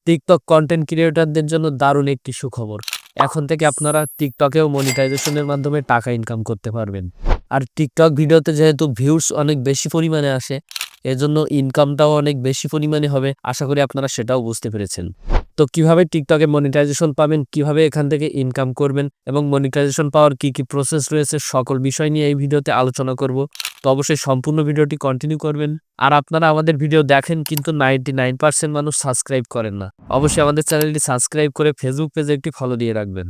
TikTok content ক্রিয়েটরদের জন্য দারুণ একটি সুখবর। এখন থেকে আপনারা টিকটকেও মনিটাইজেশনের মাধ্যমে টাকা ইনকাম করতে পারবেন। আর টিকটক ভিডিওতে যেহেতু ভিউস অনেক বেশি পরিমাণে আসে, এজন্য ইনকামটাও অনেক বেশি পরিমাণে হবে। আশা করি আপনারা সেটাও বুঝতে পেরেছেন। তো কিভাবে টিকটকে মনিটাইজেশন পাবেন, কিভাবে এখান থেকে ইনকাম করবেন এবং মনিটাইজেশন পাওয়ার কি প্রসেস রয়েছে, সকল বিষয় নিয়ে এই ভিডিওতে আলোচনা করব। তো অবশ্যই সম্পূর্ণ ভিডিওটি কন্টিনিউ করবেন। আর আপনারা আমাদের ভিডিও দেখেন কিন্তু 99% মানুষ সাবস্ক্রাইব করেন না। অবশ্যই আমাদের চ্যানেলটি সাবস্ক্রাইব করে ফেসবুক পেজে একটি ফলো দিয়ে রাখবেন।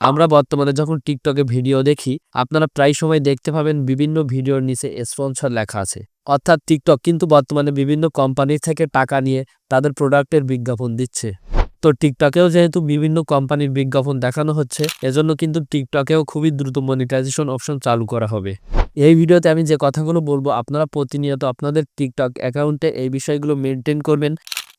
আমরা বর্তমানে যখন টিকটকে ভিডিও দেখি, আপনারা প্রায় সময় দেখতে পাবেন বিভিন্ন ভিডিওর নিচে স্পন্সর লেখা আছে। অর্থাৎ টিকটক কিন্তু বর্তমানে বিভিন্ন কোম্পানি থেকে টাকা নিয়ে তাদের প্রোডাক্টের বিজ্ঞাপন দিচ্ছে। তো টিকটকেও যেহেতু বিভিন্ন কোম্পানির বিজ্ঞাপন দেখানো হচ্ছে, এজন্য কিন্তু টিকটকেও খুবই দ্রুত মনিটাইজেশন অপশন চালু করা হবে। এই ভিডিওতে আমি যে কথাগুলো বলবো, আপনারা প্রতিনিয়ত আপনাদের টিকটক অ্যাকাউন্টে এই বিষয়গুলো মেনটেন করবেন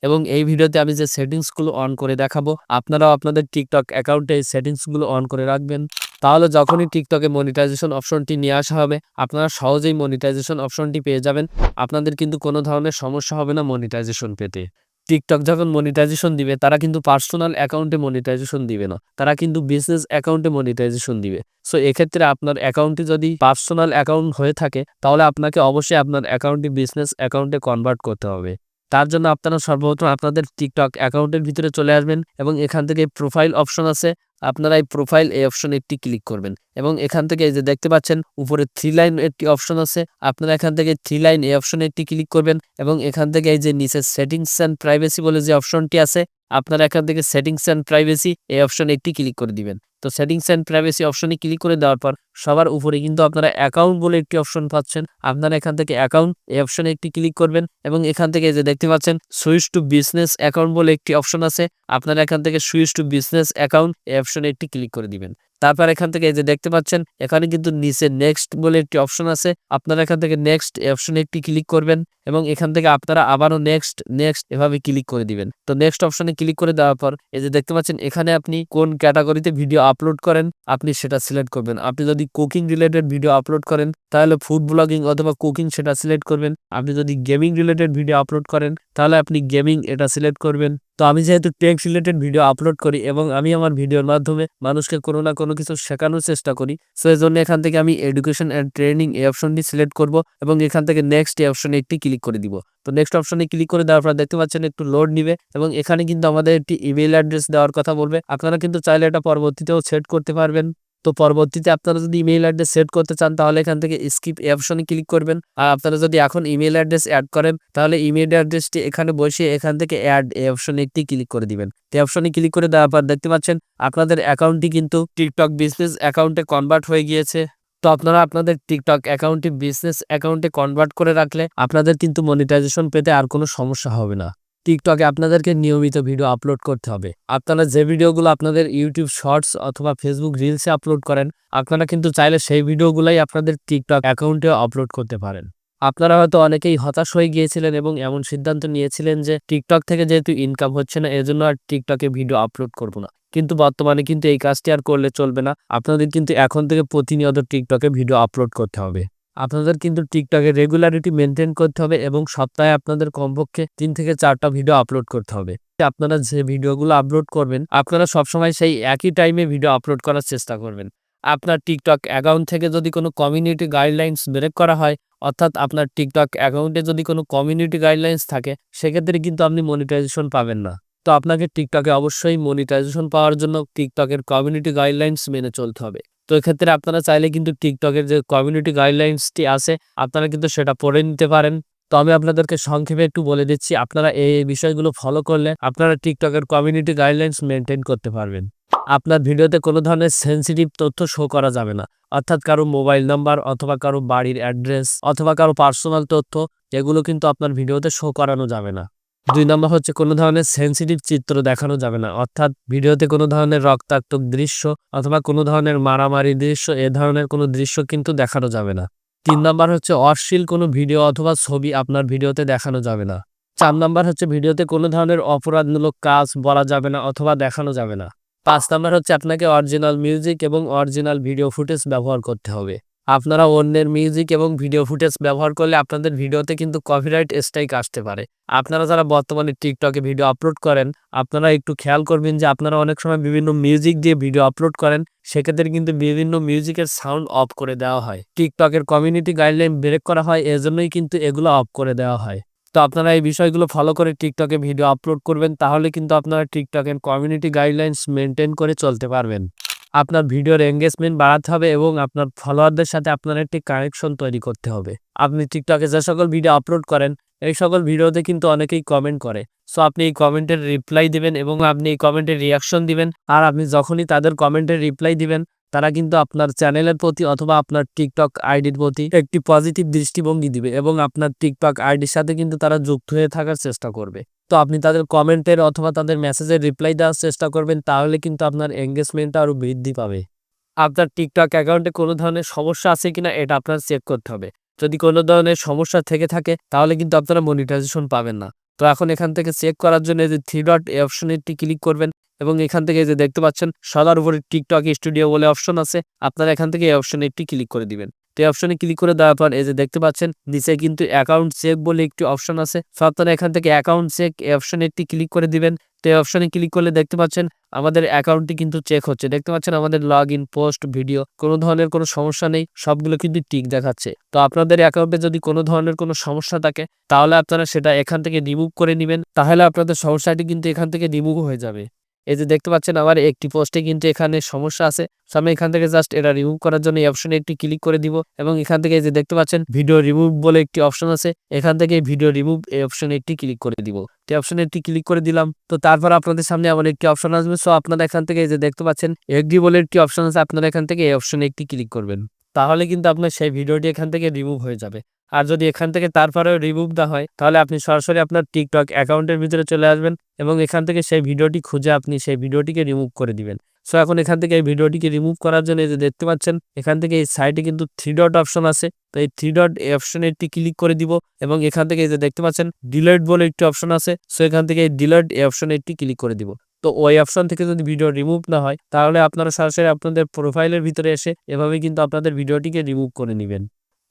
এবং এই ভিডিওতে আমি যে সেটিংসগুলো অন করে দেখাবো, আপনারাও আপনাদের টিকটক অ্যাকাউন্টে এই সেটিংসগুলো অন করে রাখবেন। তাহলে যখনই টিকটকে মনিটাইজেশন অপশনটি নিয়ে আসা হবে, আপনারা সহজেই মনিটাইজেশন অপশনটি পেয়ে যাবেন। আপনাদের কিন্তু কোনো ধরনের সমস্যা হবে না মনিটাইজেশন পেতে। টিকটক যখন মনিটাইজেশন দিবে, তারা কিন্তু পার্সোনাল অ্যাকাউন্টে মনিটাইজেশন দিবে না, তারা কিন্তু বিজনেস অ্যাকাউন্টে মনিটাইজেশন দিবে। সো এক্ষেত্রে আপনার অ্যাকাউন্টটি যদি পার্সোনাল অ্যাকাউন্ট হয়ে থাকে, তাহলে আপনাকে অবশ্যই আপনার অ্যাকাউন্টটি বিজনেস অ্যাকাউন্টে কনভার্ট করতে হবে। তার জন্য আপনারা সর্বপ্রথম আপনাদের টিকটক অ্যাকাউন্টের ভিতরে চলে আসবেন এবং এখান থেকে প্রোফাইল অপশন আছে, আপনারা এই প্রোফাইল এই অপশনে একটি ক্লিক করবেন এবং এখান থেকে এই যে দেখতে পাচ্ছেন উপরে 3 লাইন একটি অপশন আছে, আপনারা এখান থেকে 3 লাইন এই অপশনে একটি ক্লিক করবেন এবং এখান থেকে এই যে নিচে সেটিংস অ্যান্ড প্রাইভেসি বলে যে অপশনটি আছে, আপনারা এখান থেকে সেটিংস অ্যান্ড প্রাইভেসি এই অপশনে একটি ক্লিক করে দিবেন। তো সেটিংস অ্যান্ড প্রাইভেসি অপশনে ক্লিক করে দেওয়ার পর সবার উপরে কিন্তু আপনারা অ্যাকাউন্ট বলে একটি অপশন পাচ্ছেন। আপনারা এখান থেকে অ্যাকাউন্ট এই অপশনে একটি ক্লিক করবেন এবং এখান থেকে যে দেখতে পাচ্ছেন সুইচ টু বিজনেস অ্যাকাউন্ট বলে একটি অপশন আছে, আপনারা এখান থেকে সুইচ টু বিজনেস অ্যাকাউন্ট এই অপশনে একটি ক্লিক করে দিবেন। তারপর এখান থেকে এই যে দেখতে পাচ্ছেন এখানে কিন্তু নিচে নেক্সট বলে একটি অপশন আছে, আপনারা এখান থেকে নেক্সট এই অপশনে একটি ক্লিক করবেন এবং এখান থেকে আপনারা আবারও নেক্সট নেক্সট এভাবে ক্লিক করে দিবেন। তো নেক্সট অপশনে ক্লিক করে দেওয়ার পর এই যে দেখতে পাচ্ছেন এখানে আপনি কোন ক্যাটাগরিতে ভিডিও আপলোড করেন আপনি সেটা সিলেক্ট করবেন। আপনি যদি কুকিং রিলেটেড ভিডিও আপলোড করেন তাহলে ফুড ব্লগিং অথবা কুকিং সেটা সিলেক্ট করবেন। আপনি যদি গেমিং রিলেটেড ভিডিও আপলোড করেন তাহলে আপনি গেমিং এটা সিলেক্ট করবেন। তো আমি যেহেতু টেক রিলেটেড ভিডিও আপলোড করি এবং আমি আমার ভিডিওর মাধ্যমে মানুষকে কোনো না কোনো কিছু শেখানোর চেষ্টা করি, সো এই জন্য এখান থেকে আমি এডুকেশন অ্যান্ড ট্রেনিং এই অপশনটি সিলেক্ট করব এবং এখান থেকে নেক্সট এই অপশনে একটি ক্লিক করে দিব। তো নেক্সট অপশনে ক্লিক করে দেওয়ার পর দেখতে পাচ্ছেন একটু লোড নিবে এবং এখানে কিন্তু আমাদের একটি ইমেইল অ্যাড্রেস দেওয়ার কথা বলবে। আপনারা কিন্তু চাইলে এটা পরবর্তীতেও সেট করতে পারবেন। তো পরবর্তীতে আপনারা যদি ইমেইল অ্যাড্রেস সেট করতে চান তাহলে এখান থেকে স্কিপ এই অপশনে ক্লিক করবেন। আর আপনারা যদি এখন ইমেইল অ্যাড্রেস অ্যাড করেন তাহলে ইমেইল অ্যাড্রেসটি এখানে বসিয়ে এখান থেকে অ্যাড এই অপশনে একটি ক্লিক করে দিবেন। এই অপশনে ক্লিক করে দেওয়ার পর দেখতে পাচ্ছেন আপনাদের অ্যাকাউন্টটি কিন্তু টিকটক বিজনেস অ্যাকাউন্টে কনভার্ট হয়ে গিয়েছে। তো আপনারা আপনাদের টিকটক অ্যাকাউন্টটি বিজনেস অ্যাকাউন্টে কনভার্ট করে রাখলে আপনাদের কিন্তু মনিটাইজেশন পেতে আর কোনো সমস্যা হবে না। টিকটকে আপনাদেরকে নিয়মিত ভিডিও আপলোড করতে হবে। আপনারা যে ভিডিওগুলো আপনাদের ইউটিউব শর্টস অথবা ফেসবুক রিলসে আপলোড করেন, আপনারা কিন্তু চাইলে সেই ভিডিওগুলোই আপনাদের টিকটক অ্যাকাউন্টে আপলোড করতে পারেন। আপনারা হয়তো অনেকেই হতাশ হয়ে গিয়েছিলেন এবং এমন সিদ্ধান্ত নিয়েছিলেন যে টিকটক থেকে যেহেতু ইনকাম হচ্ছে না, এজন্য আর টিকটকে ভিডিও আপলোড করব না। কিন্তু বর্তমানে কিন্তু এই কাজটি আর করলে চলবে না। আপনাদের কিন্তু এখন থেকে প্রতিনিয়ত টিকটকে ভিডিও আপলোড করতে হবে। আপনাদের কিন্তু টিকটকে রেগুলারিটি মেনটেন করতে হবে এবং সপ্তাহে আপনাদের কমপক্ষে 3 থেকে 4টা ভিডিও আপলোড করতে হবে। আপনারা যে ভিডিওগুলো আপলোড করবেন, আপনারা সবসময় সেই একই টাইমে ভিডিও আপলোড করার চেষ্টা করবেন। আপনার টিকটক অ্যাকাউন্ট থেকে যদি কোনো কমিউনিটি গাইডলাইন্স ব্রেক করা হয়, অর্থাৎ আপনার টিকটক অ্যাকাউন্টে যদি কোনো কমিউনিটি গাইডলাইন্স থাকে, সেক্ষেত্রে কিন্তু আপনি মনিটাইজেশন পাবেন না। তো আপনাকে টিকটকে অবশ্যই মনিটাইজেশন পাওয়ার জন্য টিকটকের কমিউনিটি গাইডলাইন্স মেনে চলতে হবে। তো এক্ষেত্রে আপনারা চাইলে কিন্তু টিকটকের যে কমিউনিটি গাইডলাইন্সটি আছে আপনারা কিন্তু সেটা পড়ে নিতে পারেন। তো আমি আপনাদেরকে সংক্ষেপে একটু বলে দিচ্ছি, আপনারা এই বিষয়গুলো ফলো করলে আপনারা টিকটকের কমিউনিটি গাইডলাইন্স মেনটেন করতে পারবেন। আপনার ভিডিওতে কোনো ধরনের সেন্সিটিভ তথ্য শো করা যাবে না, অর্থাৎ কারো মোবাইল নাম্বার অথবা কারো বাড়ির অ্যাড্রেস অথবা কারো পার্সোনাল তথ্য, এগুলো কিন্তু আপনার ভিডিওতে শো করানো যাবে না। 2 নম্বর হচ্ছে কোনো ধরনের সেন্সিটিভ চিত্র দেখানো যাবে না, অর্থাৎ ভিডিওতে কোনো ধরনের রক্তাক্ত দৃশ্য অথবা কোনো ধরনের মারামারি দৃশ্য, এ ধরনের কোনো দৃশ্য কিন্তু দেখানো যাবে না। 3 নম্বর হচ্ছে অশ্লীল কোনো ভিডিও অথবা ছবি আপনার ভিডিওতে দেখানো যাবে না। 4 নম্বর হচ্ছে ভিডিওতে কোনো ধরনের অপরাধমূলক কাজ বলা যাবে না অথবা দেখানো যাবে না। 5 নম্বর হচ্ছে আপনাকে অরিজিনাল মিউজিক এবং অরিজিনাল ভিডিও ফুটেজ ব্যবহার করতে হবে। আপনারা অন্যের মিউজিক এবং ভিডিও ফুটেজ ব্যবহার করলে আপনাদের ভিডিওতে কিন্তু কপিরাইট স্ট্রাইক আসতে পারে। আপনারা যারা বর্তমানে টিকটকে ভিডিও আপলোড করেন, আপনারা একটু খেয়াল করবেন যে আপনারা অনেক সময় বিভিন্ন মিউজিক দিয়ে ভিডিও আপলোড করেন, সেক্ষেত্রে কিন্তু বিভিন্ন মিউজিকের সাউন্ড অফ করে দেওয়া হয়। টিকটকের কমিউনিটি গাইডলাইন ব্রেক করা হয়, এজন্যই কিন্তু এগুলো অফ করে দেওয়া হয়। তো আপনারা এই বিষয়গুলো ফলো করে টিকটকে ভিডিও আপলোড করবেন, তাহলে কিন্তু আপনারা টিকটকের কমিউনিটি গাইডলাইন্স মেনটেন করে চলতে পারবেন। আপনার ভিডিওর এঙ্গেজমেন্ট বাড়াতে হবে এবং আপনার ফলোয়ারদের সাথে আপনার একটি কানেকশন তৈরি করতে হবে। আপনি টিকটকে যে সকল ভিডিও আপলোড করেন, এই সকল ভিডিওতে কিন্তু অনেকেই কমেন্ট করে। সো আপনি এই কমেন্টের রিপ্লাই দিবেন এবং আপনি এই কমেন্টের রিয়াকশন দিবেন। আর আপনি যখনই তাদের কমেন্টের রিপ্লাই দিবেন, তারা কিন্তু আপনার চ্যানেলের প্রতি অথবা আপনার টিকটক আইডির প্রতি একটি পজিটিভ দৃষ্টিভঙ্গি দিবে এবং আপনার টিকটক আইডির সাথে কিন্তু তারা যুক্ত হয়ে থাকার চেষ্টা করবে। তো আপনি তাদের কমেন্টের অথবা তাদের মেসেজের রিপ্লাই দেওয়ার চেষ্টা করবেন, তাহলে কিন্তু আপনার এঙ্গেজমেন্টটা আরও বৃদ্ধি পাবে। আপনার টিকটক অ্যাকাউন্টে কোনো ধরনের সমস্যা আছে কিনা এটা আপনার চেক করতে হবে। যদি কোনো ধরনের সমস্যা থেকে থাকে, তাহলে কিন্তু আপনারা মনিটাইজেশন পাবেন না। তো এখন এখান থেকে চেক করার জন্য এই যে 3 ডট এই অপশনে একটি ক্লিক করবেন এবং এখান থেকে এই যে দেখতে পাচ্ছেন সবার উপরে টিকটক স্টুডিও বলে অপশন আছে, আপনারা এখান থেকে এই অপশনে একটি ক্লিক করে দিবেন। তো এই অপশনে ক্লিক করে দেওয়ার পর এই যে দেখতে পাচ্ছেন নিচে কিন্তু অ্যাকাউন্ট চেক বলে একটি অপশন আছে। সো আপনারা এখান থেকে অ্যাকাউন্ট চেক এই অপশনে একটি ক্লিক করে দিবেন। তো এই অপশনে ক্লিক করলে দেখতে পাচ্ছেন আমাদের অ্যাকাউন্টটি কিন্তু চেক হচ্ছে। দেখতে পাচ্ছেন আমাদের লগ ইন, পোস্ট, ভিডিও কোনো ধরনের কোনো সমস্যা নেই, সবগুলো কিন্তু টিক দেখাচ্ছে। তো আপনাদের অ্যাকাউন্টে যদি কোনো ধরনের কোনো সমস্যা থাকে, তাহলে আপনারা সেটা এখান থেকে রিমুভ করে নেবেন, তাহলে আপনাদের সমস্যাটি কিন্তু এখান থেকে রিমুভ হয়ে যাবে। এই যে দেখতে পাচ্ছেন আমার একটি পোস্টে কিন্তু এখানে সমস্যা আছে। সো আমি এখান থেকে জাস্ট এটা রিমুভ করার জন্য এই অপশনে একটি ক্লিক করে দিব এবং এখান থেকে এই যে দেখতে পাচ্ছেন ভিডিও রিমুভ বলে একটি অপশন আছে, এখান থেকে ভিডিও রিমুভ এই অপশনে একটি ক্লিক করে দিব। এই অপশনে একটি ক্লিক করে দিলাম। তো তারপর আপনাদের সামনে এমন একটি অপশন আসবে। সো আপনারা এখান থেকে এই যে দেখতে পাচ্ছেন এগ্রি বলে একটি অপশন আছে, আপনারা এখান থেকে এই অপশনে একটি ক্লিক করবেন, তাহলে কিন্তু আপনার সেই ভিডিওটি এখান থেকে রিমুভ হয়ে যাবে। আর যদি এখান থেকে তারপরেও রিমুভ না হয়, তাহলে আপনি সরাসরি আপনার টিকটক অ্যাকাউন্টের ভিতরে চলে আসবেন এবং এখান থেকে সেই ভিডিওটি খুঁজে আপনি সেই ভিডিওটিকে রিমুভ করে দিবেন। সো এখন এখান থেকে এই ভিডিওটিকে রিমুভ করার জন্য এই যে দেখতে পাচ্ছেন এখান থেকে এই সাইডে কিন্তু 3 ডট অপশন আছে। তো এই 3 ডট এই অপশনে একটি ক্লিক করে দিব এবং এখান থেকে এই যে দেখতে পাচ্ছেন ডিলিট বলে একটি অপশন আছে। সো এখান থেকে এই ডিলিট এই অপশনে একটি ক্লিক করে দিব। তো ওই অপশন থেকে যদি ভিডিও রিমুভ না হয়, তাহলে আপনারা সরাসরি আপনাদের প্রোফাইলের ভিতরে এসে এভাবে কিন্তু আপনাদের ভিডিওটিকে রিমুভ করে নেবেন।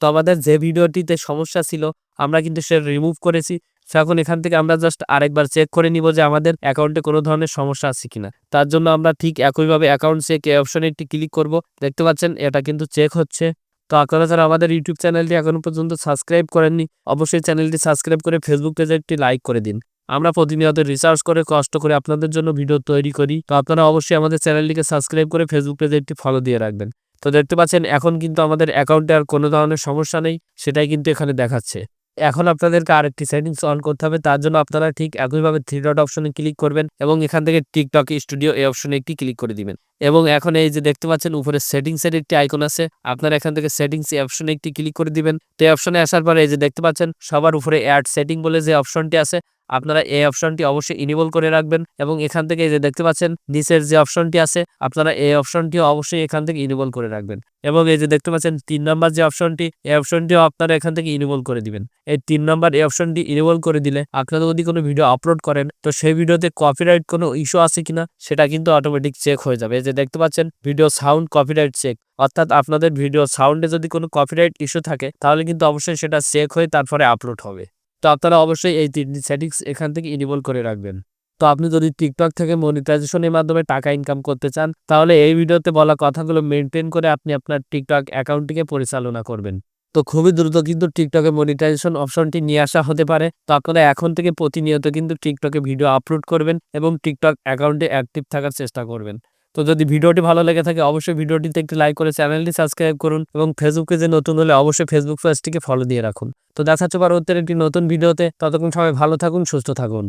তো আমাদের যে ভিডিওটিতে সমস্যা ছিল, আমরা কিন্তু সেটা রিমুভ করেছি। সো এখন এখান থেকে আমরা জাস্ট আরেকবার চেক করে নিব যে আমাদের অ্যাকাউন্টে কোনো ধরনের সমস্যা আছে কিনা। তার জন্য আমরা ঠিক একইভাবে অ্যাকাউন্ট চেক এই অপশনে একটি ক্লিক করব। দেখতে পাচ্ছেন এটা কিন্তু চেক হচ্ছে। তো আপনারা যারা আমাদের ইউটিউব চ্যানেলটি এখনো পর্যন্ত সাবস্ক্রাইব করেননি, অবশ্যই চ্যানেলটি সাবস্ক্রাইব করে ফেসবুক পেজে একটি লাইক করে দিন। আমরা প্রতিনিয়ত রিসার্চ করে কষ্ট করে আপনাদের জন্য ভিডিও তৈরি করি। তো আপনারা অবশ্যই আমাদের চ্যানেলটিকে সাবস্ক্রাইব করে ফেসবুক পেজে একটি ফলো দিয়ে রাখবেন। তো দেখতে পাচ্ছেন এখন কিন্তু আমাদের অ্যাকাউন্টে আর কোনো ধরনের সমস্যা নেই, সেটাই কিন্তু এখানে দেখাচ্ছে। এখন আপনাদেরকে আরেকটি সেটিংস অন করতে হবে। তার জন্য আপনারা ঠিক একইভাবে 3 ডট অপশনে ক্লিক করবেন এবং এখান থেকে টিকটক স্টুডিও এই অপশনে একটি ক্লিক করে দিবেন এবং এখন এই যে দেখতে পাচ্ছেন উপরে সেটিংসের একটি আইকন আছে, আপনারা এখান থেকে সেটিংস এই অপশনে একটি ক্লিক করে দিবেন। তো এই অপশনে আসার পরে এই যে দেখতে পাচ্ছেন সবার উপরে অ্যাড সেটিং বলে যে অপশনটি আছে, আপনারা এই অপশনটি অবশ্যই ইনেবল করে রাখবেন এবং এখান থেকে এই যে দেখতে পাচ্ছেন নিচের যে অপশনটি আছে, আপনারা এই অপশনটিও অবশ্যই এখান থেকে ইনেবল করে রাখবেন এবং এই যে দেখতে পাচ্ছেন 3 নাম্বার যে অপশনটি, এই অপশনটিও আপনারা এখান থেকে ইনেবল করে দিবেন। এই 3 নাম্বার এই অপশনটি ইনেবল করে দিলে আপনারা যদি কোনো ভিডিও আপলোড করেন, তো সেই ভিডিওতে কপিরাইট কোনো ইস্যু আছে কিনা সেটা কিন্তু অটোমেটিক চেক হয়ে যাবে। এই যে দেখতে পাচ্ছেন ভিডিও সাউন্ড কপিরাইট চেক, অর্থাৎ আপনাদের ভিডিও সাউন্ডে যদি কোনো কপিরাইট ইস্যু থাকে, তাহলে কিন্তু অবশ্যই সেটা চেক হয়ে তারপরে আপলোড হবে। তো আপনারা অবশ্যই এই 3টি সেটিংস এখান থেকে ইনেবল করে রাখবেন। তো আপনি যদি টিকটক থেকে মনিটাইজেশনের মাধ্যমে টাকা ইনকাম করতে চান, তাহলে এই ভিডিওতে বলা কথাগুলো মেনটেন করে আপনি আপনার টিকটক অ্যাকাউন্টটিকে পরিচালনা করবেন। তো খুবই দ্রুত কিন্তু টিকটকে মনিটাইজেশন অপশনটি নিয়ে আসা হতে পারে। তো আপনারা এখন থেকে প্রতিনিয়ত কিন্তু টিকটকে ভিডিও আপলোড করবেন এবং টিকটক অ্যাকাউন্টে অ্যাক্টিভ থাকার চেষ্টা করবেন। তো যদি ভিডিওটি ভালো লেগে থাকে, অবশ্যই ভিডিওটিতে একটি লাইক করে চ্যানেলটি সাবস্ক্রাইব করুন এবং ফেসবুকে যে নতুন হলে অবশ্যই ফেসবুক পেজটিকে ফলো দিয়ে রাখুন। তো দেখা হচ্ছে পরবর্তী একটি নতুন ভিডিওতে। ততক্ষণ সবাই ভালো থাকুন, সুস্থ থাকুন।